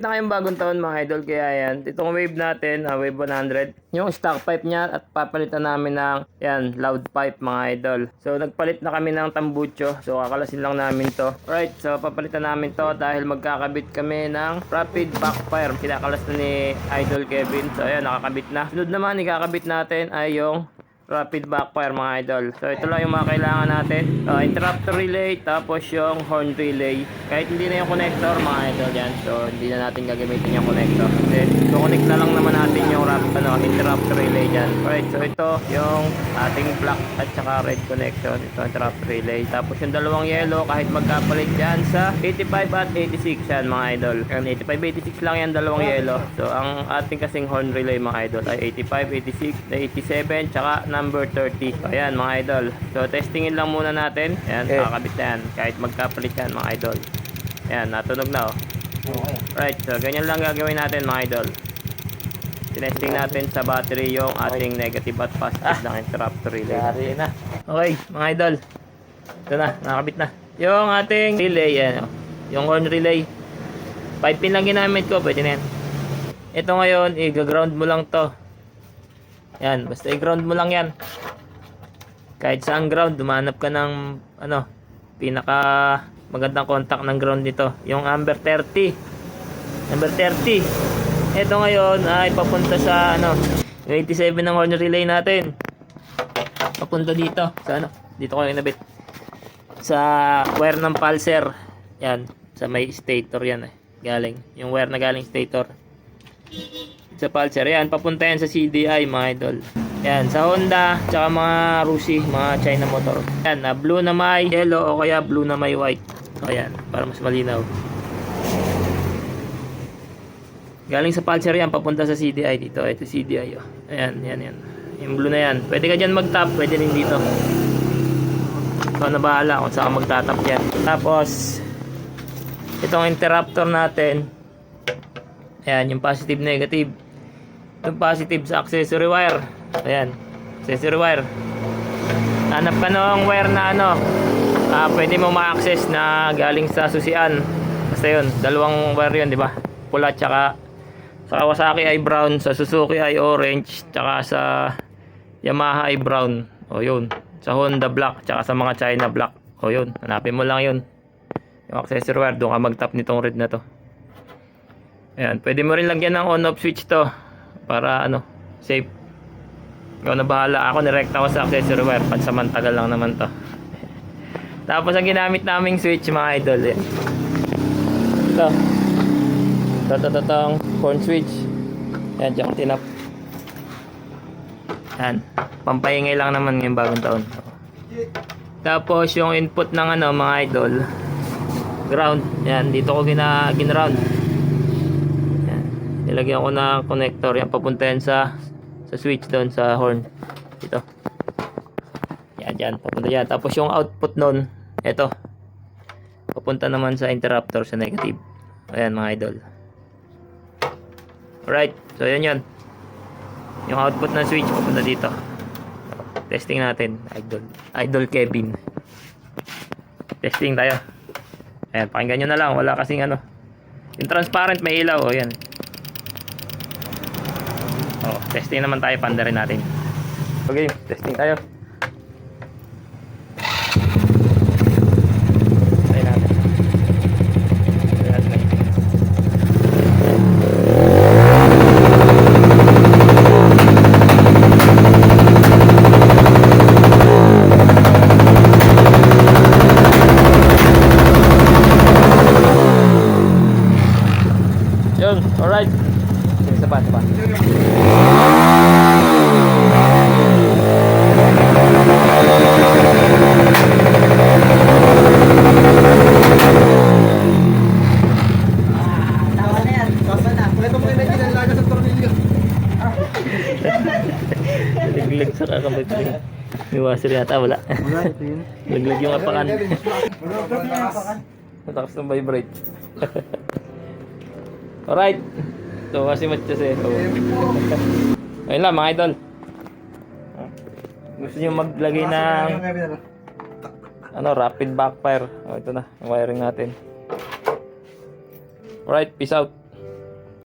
Malapit na kayong bagong taon mga idol, kaya yan, itong wave natin, wave 100, yung stock pipe niya at papalitan namin ng yan, loud pipe mga idol. So nagpalit na kami ng tambucho, so kakalasin lang namin to. Alright, so papalitan namin to dahil magkakabit kami ng rapid backfire. Kinakalas na ni Idol Kevin, so ayan, nakakabit na. Sunod naman, ikakabit natin ay yung rapid backfire mga idol. So ito lang yung mga kailangan natin. Interrupter relay, tapos yung horn relay. Kahit hindi na yung connector mga idol yan. So hindi na natin gagamitin yung connector. Then connect na lang naman natin yung interrupter relay dyan. Alright, so ito yung ating black at saka red connection. Ito interrupter relay. Tapos yung dalawang yellow kahit magkapalit dyan sa 85 at 86 yan mga idol. And 85, 86 lang yan dalawang yellow. So ang ating kasing horn relay mga idol ay 85, 86, 87 tsaka number 30. So, ayan mga idol. So, testingin lang muna natin. Ayan, nakakabit na yan. Kahit magkapalit yan mga idol. Ayan, natunog na oh. Okay. Right, so ganyan lang gagawin natin mga idol. Tinesting natin sa battery yung ating negative at positive ng interrupter relay. Yari na. Okay, mga idol. Ito na, nakakabit na. Yung ating relay, yan oh. Yung horn relay. 5 pin lang ginamit ko, pwede na yan. Ito ngayon, i-ground mo lang to. Yan, basta i-ground mo lang yan. Kahit saan ground, dumanap ka ng pinaka magandang contact ng ground nito. Yung number 30. Number 30. Ito ngayon ay papunta sa yung 87 ng horn relay natin. Papunta dito sa dito ko inabit. Sa wire ng pulser. Yan, sa may stator yan galing. Yung wire na galing stator. Sa pulser yan, papunta yan sa CDI mga idol. Yan, sa Honda, tsaka mga Rusi, mga China motor. Yan, blue na may yellow o kaya blue na may white. O yan, para mas malinaw. Galing sa pulser yan, papunta sa CDI dito. Ito CDI oh. Ayan, yan. Yung blue na yan. Pwede ka dyan mag-tap, pwede rin dito. So, na bahala kung saan ka magtatap yan. Tapos, itong interrupter natin. Ayan, yung positive negative. Itong positive sa accessory wire. Ayan, accessory wire. Hanap ka ng wire na pwede mo ma-access na galing sa susian. Basta yun, dalawang wire yun, di ba? Pula tsaka sa Kawasaki ay brown, sa Suzuki ay orange, tsaka sa Yamaha ay brown. O yun, sa Honda black, tsaka sa mga China black. O yun, hanapin mo lang yun. Yung accessory wire, doon ka mag-tap nitong red na to. Ayan, pwede mo rin lagyan ng on-off switch to para safe. Ikaw na bahala. Ako nirekta ko sa accessory wire, pansamantagal lang naman to. Tapos ang ginamit naming switch mga idol, itong horn switch. Ayan, tsaka tinap. Ayan, pampaingay lang naman ngayong bagong taon. Tapos yung input ng mga idol, ground. Ayan, dito ko gin-round. Nilagyan ko ng connector. Yan, papunta yan sa switch doon sa horn. Dito. Yan, papunta yan. Tapos yung output nun, ito. Papunta naman sa interrupter sa negative. Ayan mga idol. Alright, so yan. Yung output ng switch, papunta dito. Testing natin, Idol Kevin. Testing tayo. Ayan, pakinggan nyo na lang. Wala kasing yung transparent may ilaw. O yan. Testing naman tayo, panda rin natin. Okay, testing tayo. Try natin. Yun, alright. Isa pa. Laglag sa kakamay ko. May washer yata, wala. Laglag yung apakan. Matakas ng vibrate. Alright. So kasi matches ayun lang mga idol. Gusto nyo maglagay ng rapid backfire. Ito na, yung wiring natin. Alright, peace out.